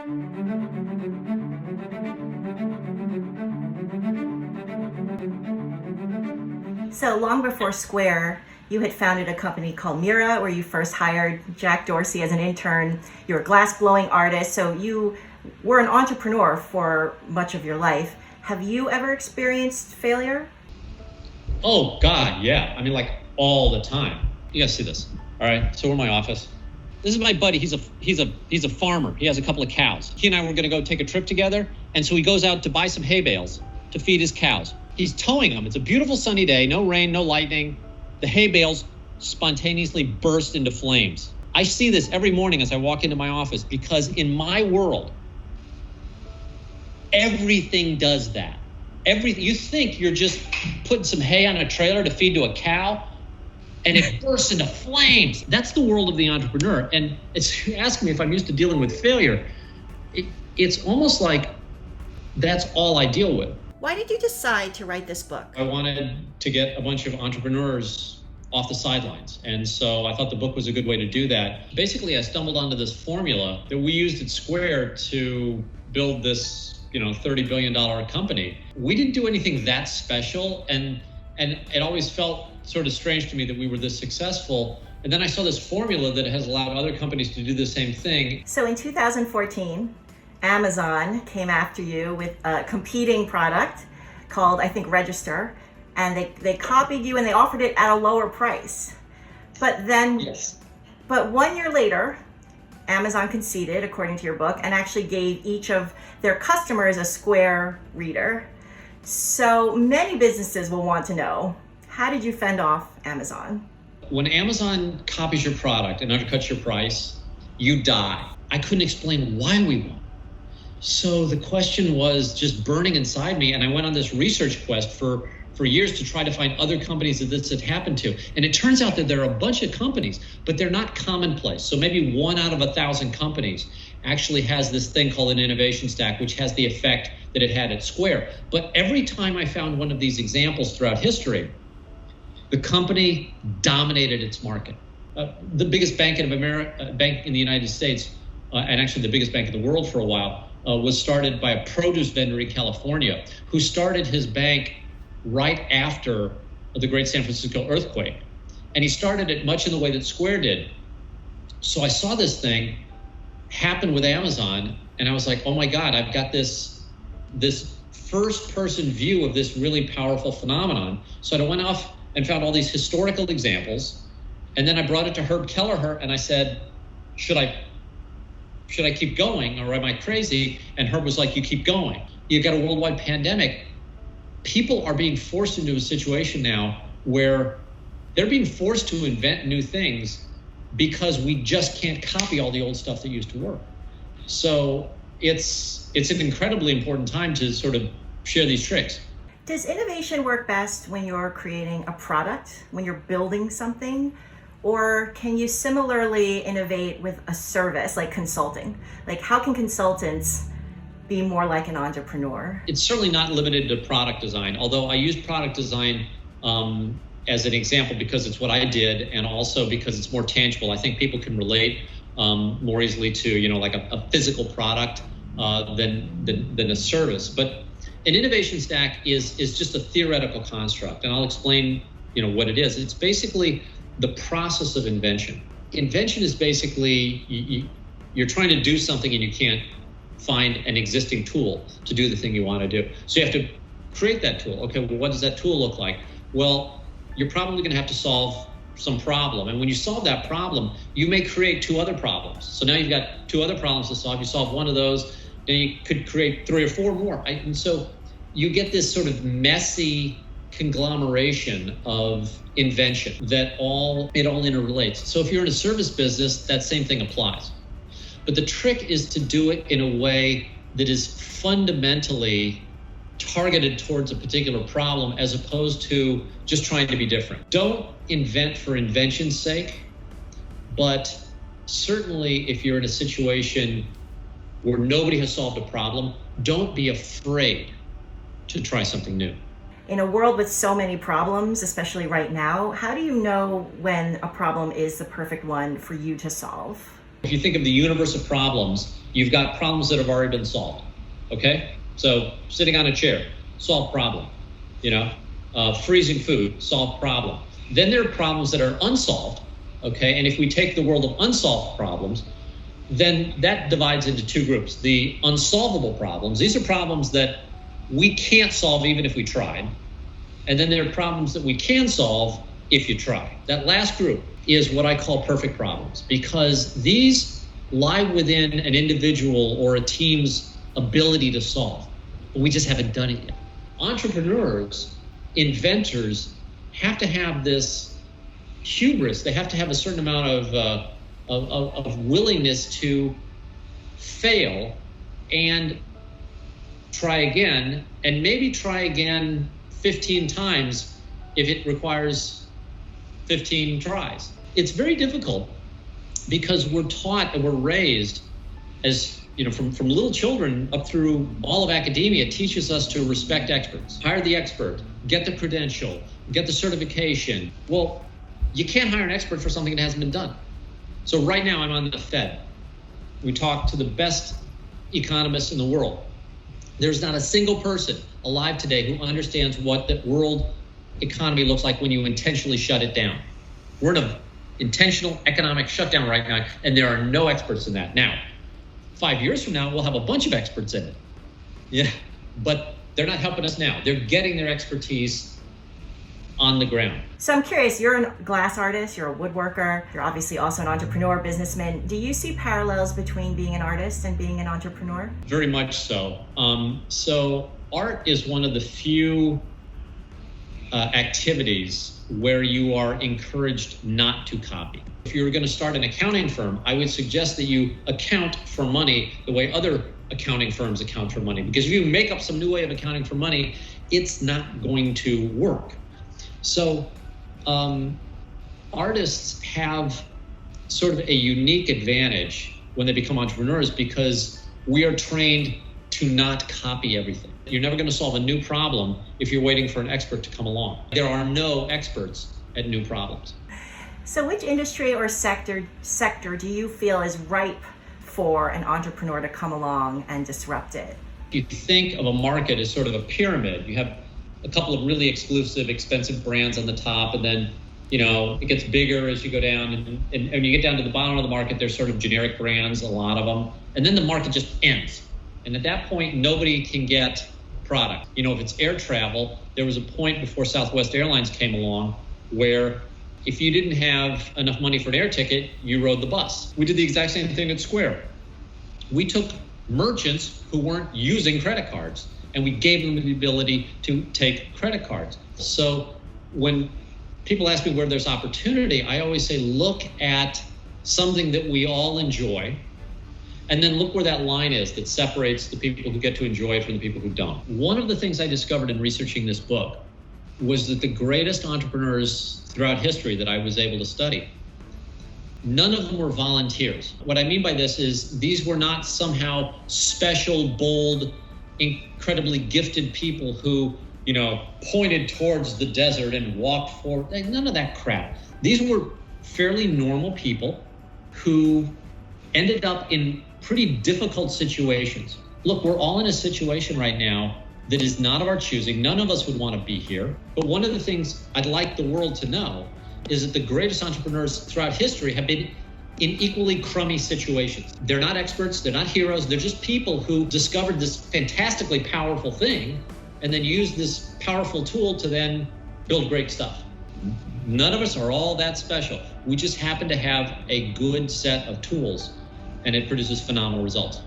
So long before Square, you had founded a company called Mira, where you first hired Jack Dorsey as an intern. You were a glass-blowing artist, so you were an entrepreneur for much of your life. Have you ever experienced failure? Oh God, yeah. I mean, like all the time. You guys see this? All right. So we're in my office. This is my buddy. He's a farmer. He has a couple of cows. He and I were going to go take a trip together, and so he goes out to buy some hay bales to feed his cows. He's towing them. It's a beautiful sunny day, no rain, no lightning. The hay bales spontaneously burst into flames. I see this every morning as I walk into my office because in my world, everything does that. Everything. You think you're just putting some hay on a trailer to feed to a cow, and it bursts into flames. That's the world of the entrepreneur. And it's asking me if I'm used to dealing with failure. It's almost like that's all I deal with. Why did you decide to write this book? I wanted to get a bunch of entrepreneurs off the sidelines. And so I thought the book was a good way to do that. Basically, I stumbled onto this formula that we used at Square to build this, $30 billion company. We didn't do anything that special. And it always felt sort of strange to me that we were this successful. And then I saw this formula that has allowed other companies to do the same thing. So in 2014, Amazon came after you with a competing product called, I think, Register, and they copied you and they offered it at a lower price. But then, Yes. But 1 year later, Amazon conceded, according to your book, and actually gave each of their customers a Square reader. So many businesses will want to know, how did you fend off Amazon? When Amazon copies your product and undercuts your price, you die. I couldn't explain why we won. So the question was just burning inside me, and I went on this research quest for years to try to find other companies that this had happened to. And it turns out that there are a bunch of companies, but they're not commonplace. So maybe 1 out of 1,000 companies actually has this thing called an innovation stack, which has the effect that it had at Square. But every time I found one of these examples throughout history, the company dominated its market. The biggest bank in the United States, and actually the biggest bank in the world for a while, was started by a produce vendor in California who started his bank right after the great San Francisco earthquake. And he started it much in the way that Square did. So I saw this thing happen with Amazon, and I was like, oh my God, I've got this first person view of this really powerful phenomenon. So I went off and found all these historical examples. And then I brought it to Herb Kelleher and I said, should I keep going or am I crazy? And Herb was like, you keep going. You've got a worldwide pandemic. People are being forced into a situation now where they're being forced to invent new things because we just can't copy all the old stuff that used to work. So it's an incredibly important time to sort of share these tricks. Does innovation work best when you're creating a product, when you're building something? Or can you similarly innovate with a service like consulting? Like, how can consultants be more like an entrepreneur? It's certainly not limited to product design, although I use product design as an example because it's what I did and also because it's more tangible. I think people can relate more easily to, like a physical product than a service. But an innovation stack is just a theoretical construct, and I'll explain, what it is. It's basically the process of invention. Invention is basically you're trying to do something and you can't find an existing tool to do the thing you want to do. So you have to create that tool. Okay, well, what does that tool look like? Well, you're probably going to have to solve some problem. And when you solve that problem, you may create 2 other problems. So now you've got 2 other problems to solve. You solve one of those, then you could create 3 or 4 more. Right? And so you get this sort of messy conglomeration of invention that all interrelates. So if you're in a service business, that same thing applies. But the trick is to do it in a way that is fundamentally targeted towards a particular problem as opposed to just trying to be different. Don't invent for invention's sake, but certainly if you're in a situation where nobody has solved a problem, don't be afraid to try something new. In a world with so many problems, especially right now, how do you know when a problem is the perfect one for you to solve? If you think of the universe of problems, you've got problems that have already been solved. Okay? So sitting on a chair, solve problem. Freezing food, solve problem. Then there are problems that are unsolved. Okay? And if we take the world of unsolved problems, then that divides into two groups. The unsolvable problems, these are problems that we can't solve even if we tried. And then there are problems that we can solve if you try. That last group is what I call perfect problems, because these lie within an individual or a team's ability to solve, but we just haven't done it yet. Entrepreneurs, inventors have to have this hubris. They have to have a certain amount of willingness to fail and try again, and maybe try again 15 times if it requires 15 tries. It's very difficult because we're taught and we're raised as, from little children up through all of academia, it teaches us to respect experts. Hire the expert, get the credential, get the certification. Well, you can't hire an expert for something that hasn't been done. So right now I'm on the Fed. We talk to the best economists in the world. There's not a single person alive today who understands what the world economy looks like when you intentionally shut it down. We're in an intentional economic shutdown right now, and there are no experts in that. Now, 5 years from now, we'll have a bunch of experts in it. Yeah, but they're not helping us now. They're getting their expertise on the ground. So I'm curious, you're a glass artist, you're a woodworker, you're obviously also an entrepreneur, businessman. Do you see parallels between being an artist and being an entrepreneur? Very much so. So art is one of the few activities where you are encouraged not to copy. If you were going to start an accounting firm, I would suggest that you account for money the way other accounting firms account for money. Because if you make up some new way of accounting for money, it's not going to work. So artists have sort of a unique advantage when they become entrepreneurs because we are trained to not copy everything. You're never going to solve a new problem if you're waiting for an expert to come along. There are no experts at new problems. So which industry or sector do you feel is ripe for an entrepreneur to come along and disrupt it? If you think of a market as sort of a pyramid, you have a couple of really exclusive, expensive brands on the top, and then it gets bigger as you go down, and when you get down to the bottom of the market, there's sort of generic brands, a lot of them, and then the market just ends. And at that point, nobody can get product. If it's air travel, there was a point before Southwest Airlines came along where if you didn't have enough money for an air ticket, you rode the bus. We did the exact same thing at Square. We took merchants who weren't using credit cards, and we gave them the ability to take credit cards. So when people ask me where there's opportunity, I always say, look at something that we all enjoy, and then look where that line is that separates the people who get to enjoy it from the people who don't. One of the things I discovered in researching this book was that the greatest entrepreneurs throughout history that I was able to study, none of them were volunteers. What I mean by this is these were not somehow special, bold, incredibly gifted people who, pointed towards the desert and walked forward. None of that crap. These were fairly normal people who ended up in pretty difficult situations. Look, we're all in a situation right now that is not of our choosing. None of us would want to be here. But one of the things I'd like the world to know is that the greatest entrepreneurs throughout history have been in equally crummy situations. They're not experts, they're not heroes, they're just people who discovered this fantastically powerful thing and then used this powerful tool to then build great stuff. None of us are all that special. We just happen to have a good set of tools, and it produces phenomenal results.